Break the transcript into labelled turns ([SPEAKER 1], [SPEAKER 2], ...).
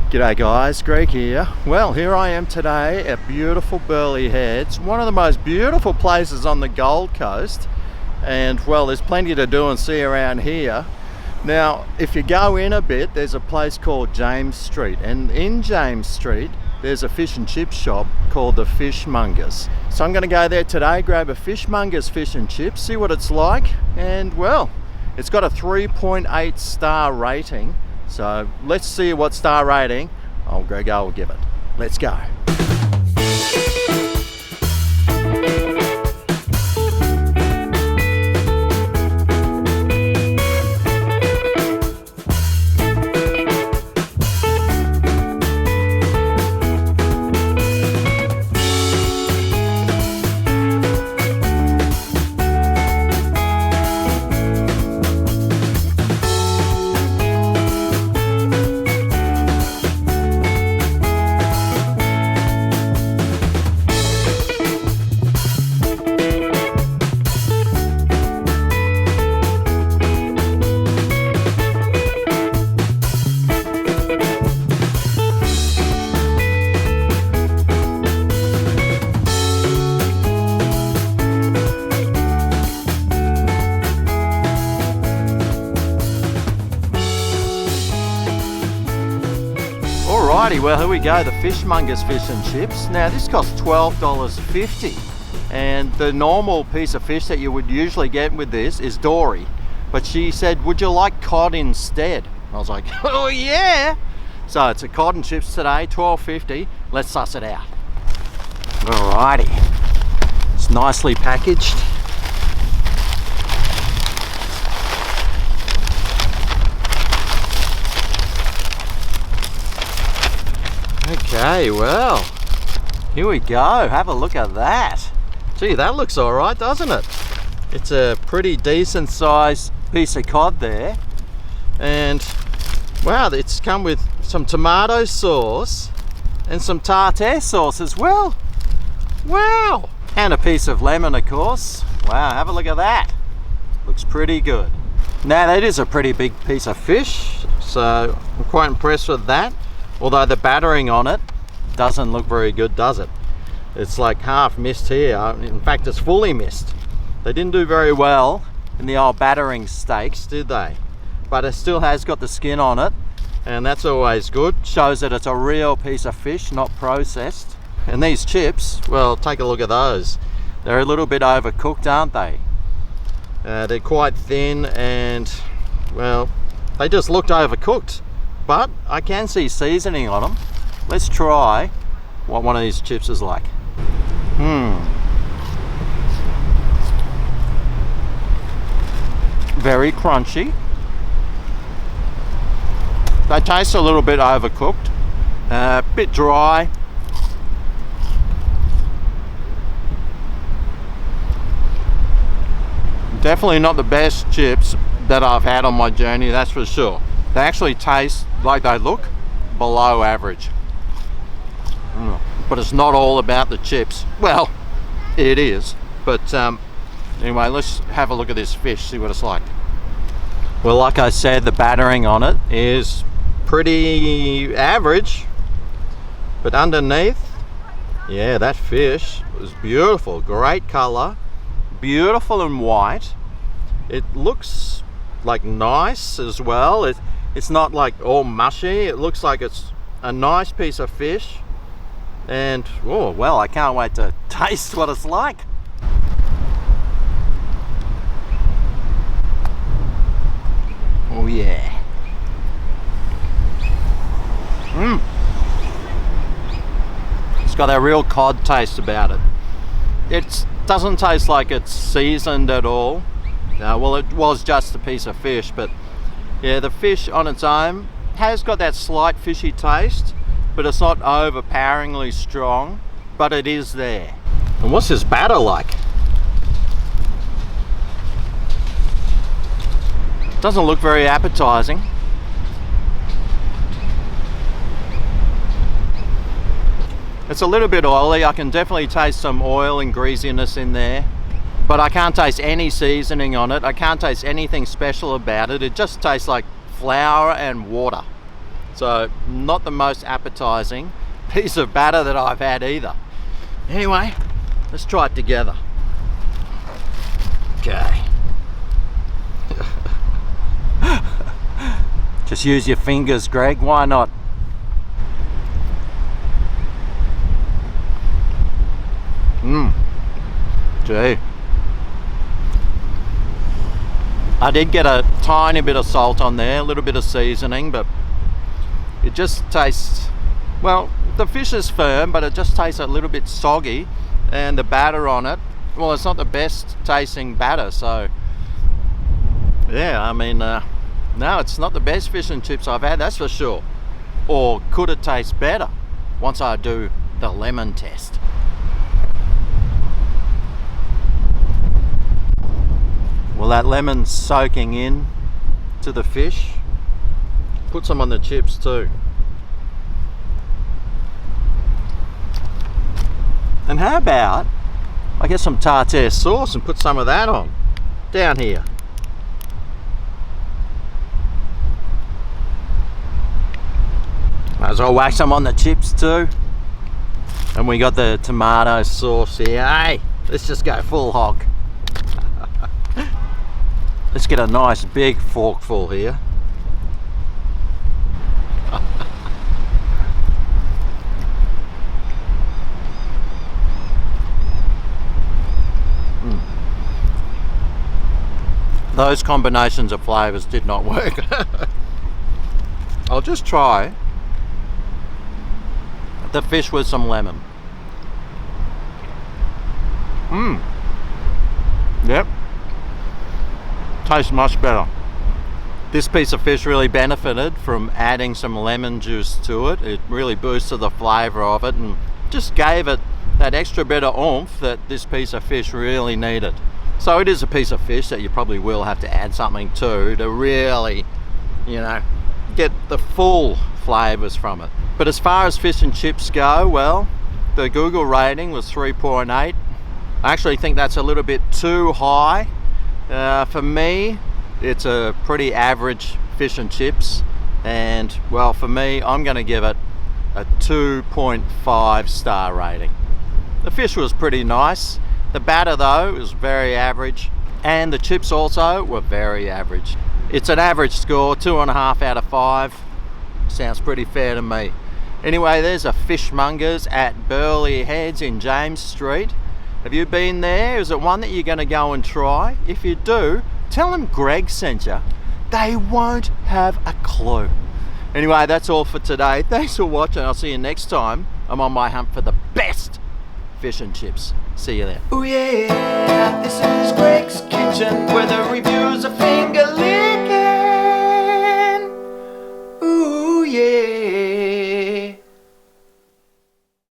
[SPEAKER 1] G'day guys, Greg here. Well, here I am today at beautiful Burleigh Heads, one of the most beautiful places on the Gold Coast. And well, there's plenty to do and see around here. Now, if you go in a bit, there's a place called James Street, and in James Street there's a fish and chip shop called the Fishmongers. So I'm going to go there today, grab a Fishmongers fish and chips, see what it's like, and well, it's got a 3.8 star rating. So let's see what star rating old Grego will give it. Let's go. Alrighty, well here we go, the Fishmongers fish and chips. Now this costs $12.50, and the normal piece of fish that you would usually get with this is dory. But she said, would you like cod instead? I was like, oh yeah! So it's a cod and chips today, $12.50. Let's suss it out. Alrighty, it's nicely packaged. Okay, well, here we go. Have a look at that. Gee, that looks all right, doesn't it? It's a pretty decent sized piece of cod there. And wow, it's come with some tomato sauce and some tartare sauce as well. Wow. And a piece of lemon, of course. Wow, have a look at that. Looks pretty good. Now, that is a pretty big piece of fish, so I'm quite impressed with that. Although the battering on it doesn't look very good, does it? It's like half missed here. In fact, it's fully missed. They didn't do very well in the old battering steaks, did they? But it still has got the skin on it, and that's always good. Shows that it's a real piece of fish, not processed. And these chips, well, take a look at those. They're a little bit overcooked, aren't they? They're quite thin, and well, they just looked overcooked. But I can see seasoning on them. Let's try what one of these chips is like. Very crunchy. They taste a little bit overcooked, a bit dry. Definitely not the best chips that I've had on my journey, that's for sure. They actually taste like they look below average. But it's not all about the chips. Well, it is. But anyway, let's have a look at this fish, see what it's like. Well, like I said, the battering on it is pretty average. But underneath, yeah, that fish was beautiful. Great color. Beautiful and white. It looks like nice as well. It's not like all mushy. It looks like it's a nice piece of fish. And oh well, I can't wait to taste what it's like. Oh yeah. It's got that real cod taste about it. It doesn't taste like it's seasoned at all. Well, it was just a piece of fish, but yeah, the fish on its own has got that slight fishy taste, but it's not overpoweringly strong, but it is there. And what's this batter like? Doesn't look very appetizing. It's a little bit oily. I can definitely taste some oil and greasiness in there, but I can't taste any seasoning on it. I can't taste anything special about it. It just tastes like flour and water. So not the most appetizing piece of batter that I've had either. Anyway, let's try it together. Okay. Just use your fingers, Greg, why not? Gee. I did get a tiny bit of salt on there, a little bit of seasoning, but it just tastes, well, the fish is firm, but it just tastes a little bit soggy, and the batter on it, well, it's not the best tasting batter, so yeah, I mean, no, it's not the best fish and chips I've had, that's for sure. Or could it taste better once I do the lemon test? Well, that lemon's soaking in to the fish. Put some on the chips too. And how about I get some tartare sauce and put some of that on down here. Might as well whack some on the chips too. And we got the tomato sauce here. Hey, let's just go full hog. Let's get a nice big forkful here. Those combinations of flavors did not work. I'll just try the fish with some lemon. Yep. Tastes much better. This piece of fish really benefited from adding some lemon juice to it. It really boosted the flavor of it and just gave it that extra bit of oomph that this piece of fish really needed. So it is a piece of fish that you probably will have to add something to really, you know, get the full flavors from it. But as far as fish and chips go, well, the Google rating was 3.8. I actually think that's a little bit too high. For me, it's a pretty average fish and chips, and well, for me, I'm going to give it a 2.5 star rating. The fish was pretty nice. The batter though was very average, and the chips also were very average. It's an average score, 2.5 out of 5. Sounds pretty fair to me. Anyway, there's a Fishmongers at Burleigh Heads in James Street. Have you been there? Is it one that you're going to go and try? If you do, tell them Greg sent you. They won't have a clue. Anyway, that's all for today. Thanks for watching. I'll see you next time. I'm on my hunt for the best fish and chips. See you there.
[SPEAKER 2] Oh yeah, this is Greg's Kitchen, where the